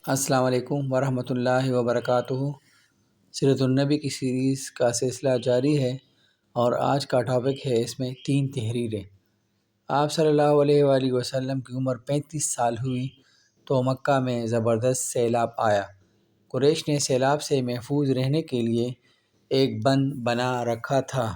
السلام علیکم ورحمۃ اللہ وبرکاتہ۔ سیرت النبی کی سیریز کا سلسلہ جاری ہے اور آج کا ٹاپک ہے اس میں 3 تحریریں۔ آپ صلی اللہ علیہ وآلہ وسلم کی عمر 35 سال ہوئی تو مکہ میں زبردست سیلاب آیا۔ قریش نے سیلاب سے محفوظ رہنے کے لیے ایک بند بنا رکھا تھا،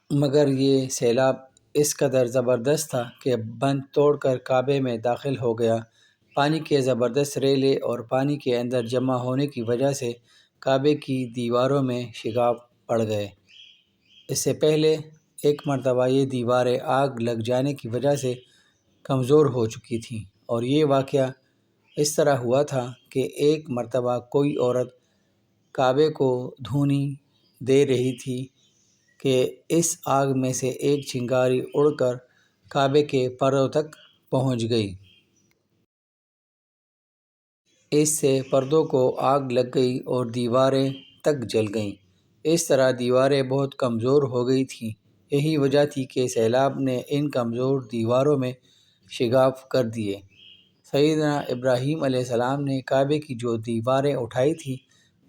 مگر یہ سیلاب اس قدر زبردست تھا کہ بند توڑ کر کعبے میں داخل ہو گیا۔ پانی کے زبردست ریلے اور پانی کے اندر جمع ہونے کی وجہ سے کعبے کی دیواروں میں شگاف پڑ گئے۔ اس سے پہلے ایک مرتبہ یہ دیواریں آگ لگ جانے کی وجہ سے کمزور ہو چکی تھیں، اور یہ واقعہ اس طرح ہوا تھا کہ ایک مرتبہ کوئی عورت کعبے کو دھونی دے رہی تھی کہ اس آگ میں سے ایک چنگاری اڑ کر کعبے کے پردوں تک پہنچ گئی۔ اس سے پردوں کو آگ لگ گئی اور دیواریں تک جل گئیں۔ اس طرح دیواریں بہت کمزور ہو گئی تھیں۔ یہی وجہ تھی کہ سیلاب نے ان کمزور دیواروں میں شگاف کر دیے۔ سیدنا ابراہیم علیہ السلام نے کعبے کی جو دیواریں اٹھائی تھیں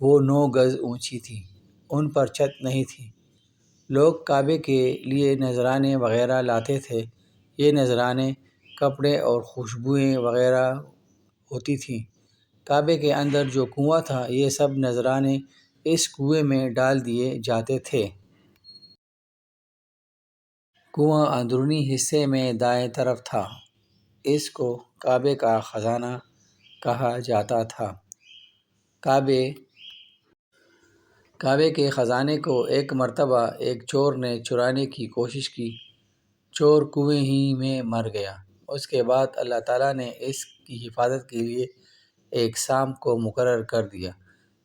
وہ 9 گز اونچی تھیں۔ ان پر چھت نہیں تھی۔ لوگ کعبے کے لیے نذرانے وغیرہ لاتے تھے۔ یہ نذرانے کپڑے اور خوشبوئیں وغیرہ ہوتی تھیں۔ کعبے کے اندر جو کنواں تھا، یہ سب نذرانے اس کنویں میں ڈال دیے جاتے تھے۔ کنواں اندرونی حصے میں دائیں طرف تھا۔ اس کو کعبے کا خزانہ کہا جاتا تھا۔ کعبے کے خزانے کو ایک مرتبہ ایک چور نے چرانے کی کوشش کی۔ چور کنویں ہی میں مر گیا۔ اس کے بعد اللہ تعالیٰ نے اس کی حفاظت کے لیے ایک سانپ کو مقرر کر دیا۔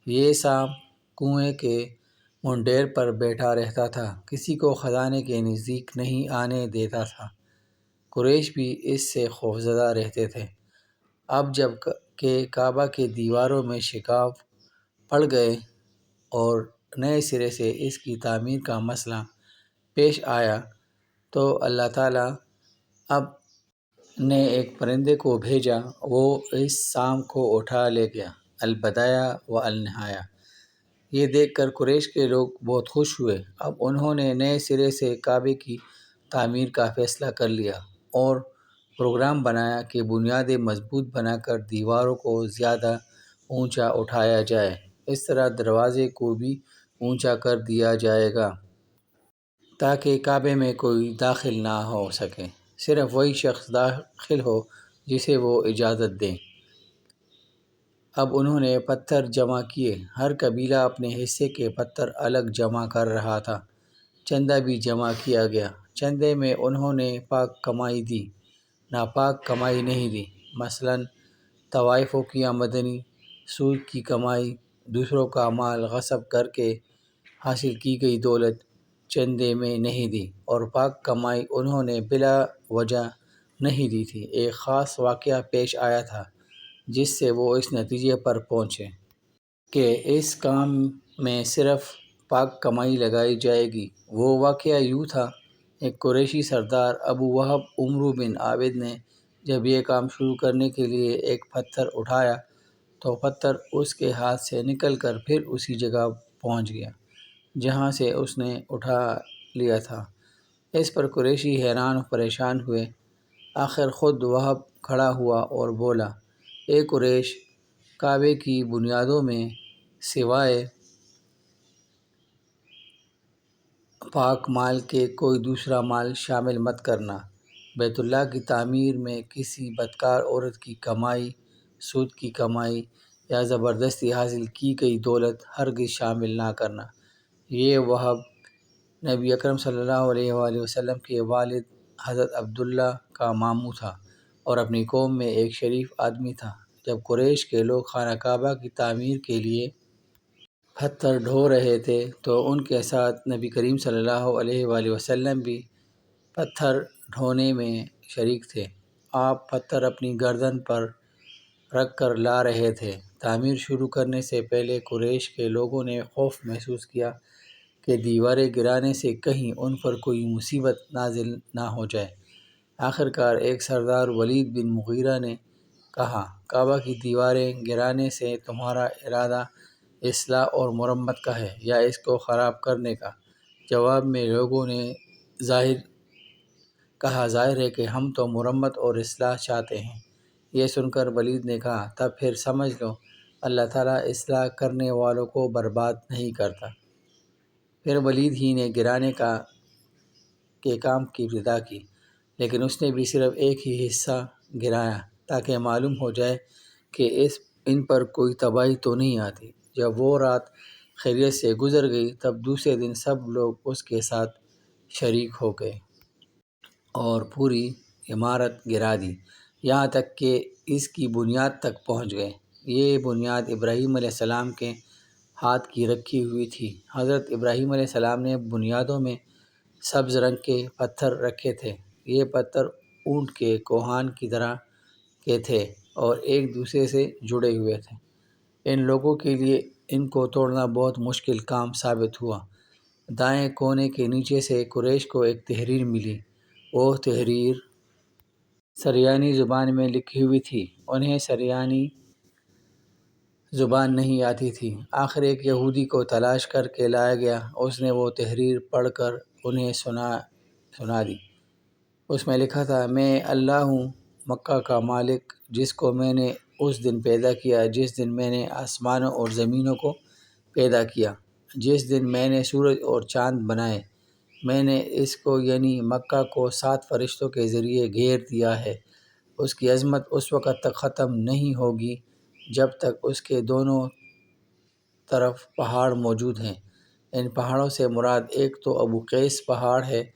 یہ سانپ کنویں کے منڈیر پر بیٹھا رہتا تھا، کسی کو خزانے کے نزدیک نہیں آنے دیتا تھا۔ قریش بھی اس سے خوفزدہ رہتے تھے۔ اب جب کہ کعبہ کے دیواروں میں شگاف پڑ گئے اور نئے سرے سے اس کی تعمیر کا مسئلہ پیش آیا تو اللہ تعالیٰ اب نے ایک پرندے کو بھیجا۔ وہ اس سانپ کو اٹھا لے گیا۔ البدایہ و النہایہ۔ یہ دیکھ کر قریش کے لوگ بہت خوش ہوئے۔ اب انہوں نے نئے سرے سے کعبے کی تعمیر کا فیصلہ کر لیا اور پروگرام بنایا کہ بنیادیں مضبوط بنا کر دیواروں کو زیادہ اونچا اٹھایا جائے۔ اس طرح دروازے کو بھی اونچا کر دیا جائے گا تاکہ کعبے میں کوئی داخل نہ ہو سکے، صرف وہی شخص داخل ہو جسے وہ اجازت دیں۔ اب انہوں نے پتھر جمع کیے۔ ہر قبیلہ اپنے حصے کے پتھر الگ جمع کر رہا تھا۔ چندہ بھی جمع کیا گیا۔ چندے میں انہوں نے پاک کمائی دی، ناپاک کمائی نہیں دی۔ مثلاً طوائفوں کی آمدنی، سود کی کمائی، دوسروں کا مال غصب کر کے حاصل کی گئی دولت چندے میں نہیں دی، اور پاک کمائی انہوں نے بلا وجہ نہیں دی تھی۔ ایک خاص واقعہ پیش آیا تھا جس سے وہ اس نتیجے پر پہنچے کہ اس کام میں صرف پاک کمائی لگائی جائے گی۔ وہ واقعہ یوں تھا: ایک قریشی سردار ابو وہب عمرو بن عابد نے جب یہ کام شروع کرنے کے لیے ایک پتھر اٹھایا تو پتھر اس کے ہاتھ سے نکل کر پھر اسی جگہ پہنچ گیا جہاں سے اس نے اٹھا لیا تھا۔ اس پر قریشی حیران و پریشان ہوئے۔ آخر خود وہب کھڑا ہوا اور بولا: اے قریش، کعبے کی بنیادوں میں سوائے پاک مال کے کوئی دوسرا مال شامل مت کرنا۔ بیت اللہ کی تعمیر میں کسی بدکار عورت کی کمائی، سود کی کمائی یا زبردستی حاصل کی گئی دولت ہرگز شامل نہ کرنا۔ یہ وہب نبی اکرم صلی اللہ علیہ وآلہ وسلم کے والد حضرت عبداللہ کا ماموں تھا اور اپنی قوم میں ایک شریف آدمی تھا۔ جب قریش کے لوگ خانہ کعبہ کی تعمیر کے لیے پتھر ڈھو رہے تھے تو ان کے ساتھ نبی کریم صلی اللہ علیہ وآلہ وسلم بھی پتھر ڈھونے میں شریک تھے۔ آپ پتھر اپنی گردن پر رکھ کر لا رہے تھے۔ تعمیر شروع کرنے سے پہلے قریش کے لوگوں نے خوف محسوس کیا کہ دیواریں گرانے سے کہیں ان پر کوئی مصیبت نازل نہ ہو جائے۔ آخر کار ایک سردار ولید بن مغیرہ نے کہا کعبہ کی دیواریں گرانے سے تمہارا ارادہ اصلاح اور مرمت کا ہے یا اس کو خراب کرنے کا؟ جواب میں لوگوں نے ظاہر ہے کہ ہم تو مرمت اور اصلاح چاہتے ہیں۔ یہ سن کر ولید نے کہا تب پھر سمجھ لو اللہ تعالیٰ اصلاح کرنے والوں کو برباد نہیں کرتا۔ پھر ولید ہی نے گرانے کے کام کی ابتدا کی، لیکن اس نے بھی صرف ایک ہی حصہ گرایا تاکہ معلوم ہو جائے کہ ان پر کوئی تباہی تو نہیں آتی۔ جب وہ رات خیریت سے گزر گئی تب دوسرے دن سب لوگ اس کے ساتھ شریک ہو گئے اور پوری عمارت گرا دی، یہاں تک کہ اس کی بنیاد تک پہنچ گئے۔ یہ بنیاد ابراہیم علیہ السلام کے ہاتھ کی رکھی ہوئی تھی۔ حضرت ابراہیم علیہ السلام نے بنیادوں میں سبز رنگ کے پتھر رکھے تھے۔ یہ پتھر اونٹ کے کوہان کی طرح کے تھے اور ایک دوسرے سے جڑے ہوئے تھے۔ ان لوگوں کے لیے ان کو توڑنا بہت مشکل کام ثابت ہوا۔ دائیں کونے کے نیچے سے قریش کو ایک تحریر ملی۔ وہ تحریر سریانی زبان میں لکھی ہوئی تھی۔ انہیں سریانی زبان نہیں آتی تھی۔ آخر ایک یہودی کو تلاش کر کے لایا گیا۔ اس نے وہ تحریر پڑھ کر انہیں سنا دی۔ اس میں لکھا تھا، میں اللہ ہوں مکہ کا مالک، جس کو میں نے اس دن پیدا کیا جس دن میں نے آسمانوں اور زمینوں کو پیدا کیا، جس دن میں نے سورج اور چاند بنائے۔ میں نے اس کو یعنی مکہ کو 7 فرشتوں کے ذریعے گھیر دیا ہے۔ اس کی عظمت اس وقت تک ختم نہیں ہوگی جب تک اس کے دونوں طرف پہاڑ موجود ہیں۔ ان پہاڑوں سے مراد ایک تو ابو قیس پہاڑ ہے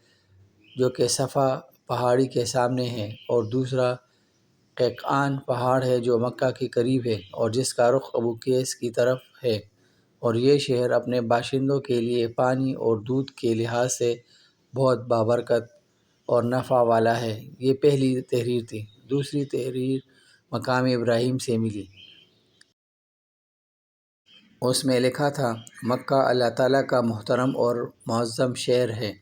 جو کہ صفا پہاڑی کے سامنے ہے، اور دوسرا قیقان پہاڑ ہے جو مکہ کے قریب ہے اور جس کا رخ ابو قیس کی طرف ہے، اور یہ شہر اپنے باشندوں کے لیے پانی اور دودھ کے لحاظ سے بہت بابرکت اور نفع والا ہے۔ یہ پہلی تحریر تھی۔ دوسری تحریر مقام ابراہیم سے ملی۔ اس میں لکھا تھا، مکہ اللہ تعالیٰ کا محترم اور معظم شہر ہے۔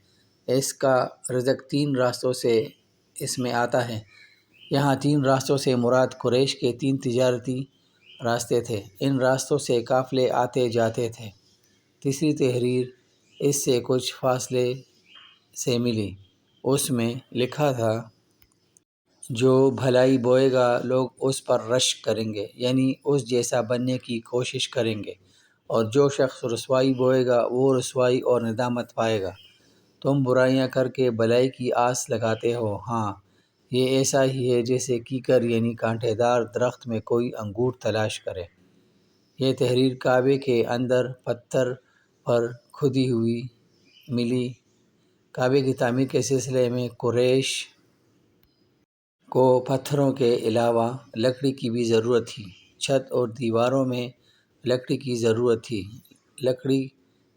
اس کا رزق 3 راستوں سے اس میں آتا ہے۔ یہاں 3 راستوں سے مراد قریش کے 3 تجارتی راستے تھے۔ ان راستوں سے قافلے آتے جاتے تھے۔ تیسری تحریر اس سے کچھ فاصلے سے ملی۔ اس میں لکھا تھا، جو بھلائی بوئے گا لوگ اس پر رشک کریں گے، یعنی اس جیسا بننے کی کوشش کریں گے، اور جو شخص رسوائی بوئے گا وہ رسوائی اور ندامت پائے گا۔ تم برائیاں کر کے بھلائی کی آس لگاتے ہو، ہاں یہ ایسا ہی ہے جیسے کیکر یعنی کانٹے دار درخت میں کوئی انگور تلاش کرے۔ یہ تحریر کعبے کے اندر پتھر پر کھدی ہوئی ملی۔ کعبے کی تعمیر کے سلسلے میں قریش کو پتھروں کے علاوہ لکڑی کی بھی ضرورت تھی۔ چھت اور دیواروں میں لکڑی کی ضرورت تھی۔ لکڑی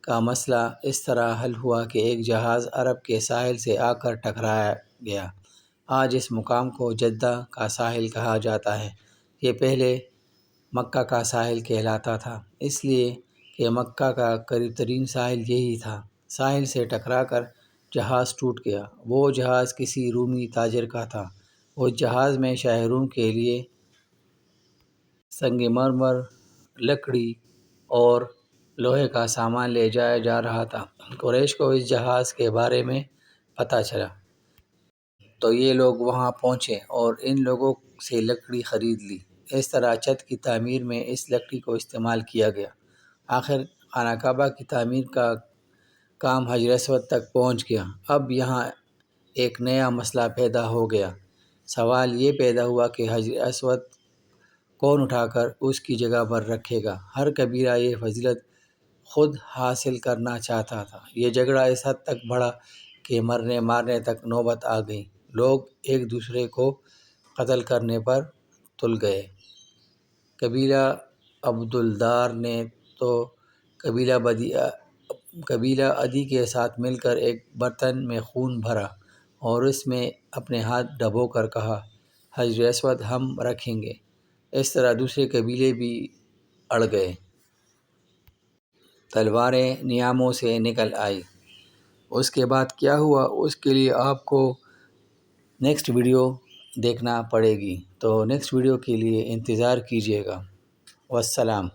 کا مسئلہ اس طرح حل ہوا کہ ایک جہاز عرب کے ساحل سے آ کر ٹکرایا گیا۔ آج اس مقام کو جدہ کا ساحل کہا جاتا ہے۔ یہ پہلے مکہ کا ساحل کہلاتا تھا، اس لیے کہ مکہ کا قریب ترین ساحل یہی تھا۔ ساحل سے ٹکرا کر جہاز ٹوٹ گیا۔ وہ جہاز کسی رومی تاجر کا تھا۔ اس جہاز میں شاہ روم کے لیے سنگ مرمر، لکڑی اور لوہے کا سامان لے جایا جا رہا تھا۔ قریش کو اس جہاز کے بارے میں پتہ چلا تو یہ لوگ وہاں پہنچے اور ان لوگوں سے لکڑی خرید لی۔ اس طرح چھت کی تعمیر میں اس لکڑی کو استعمال کیا گیا۔ آخر خانہ کعبہ کی تعمیر کا کام حجر اسود تک پہنچ گیا۔ اب یہاں ایک نیا مسئلہ پیدا ہو گیا۔ سوال یہ پیدا ہوا کہ حجر اسود کون اٹھا کر اس کی جگہ پر رکھے گا؟ ہر قبیلہ یہ فضیلت خود حاصل کرنا چاہتا تھا۔ یہ جھگڑا اس حد تک بڑھا کہ مرنے مارنے تک نوبت آ گئی۔ لوگ ایک دوسرے کو قتل کرنے پر تل گئے۔ قبیلہ عبدالدار نے تو قبیلہ عدی کے ساتھ مل کر ایک برتن میں خون بھرا اور اس میں اپنے ہاتھ ڈبو کر کہا، حجر اسود ہم رکھیں گے۔ اس طرح دوسرے قبیلے بھی اڑ گئے۔ تلواریں نیاموں سے نکل آئی۔ اس کے بعد کیا ہوا، اس کے لیے آپ کو نیکسٹ ویڈیو دیکھنا پڑے گی۔ تو نیکسٹ ویڈیو کے لیے انتظار کیجیے گا۔ والسلام۔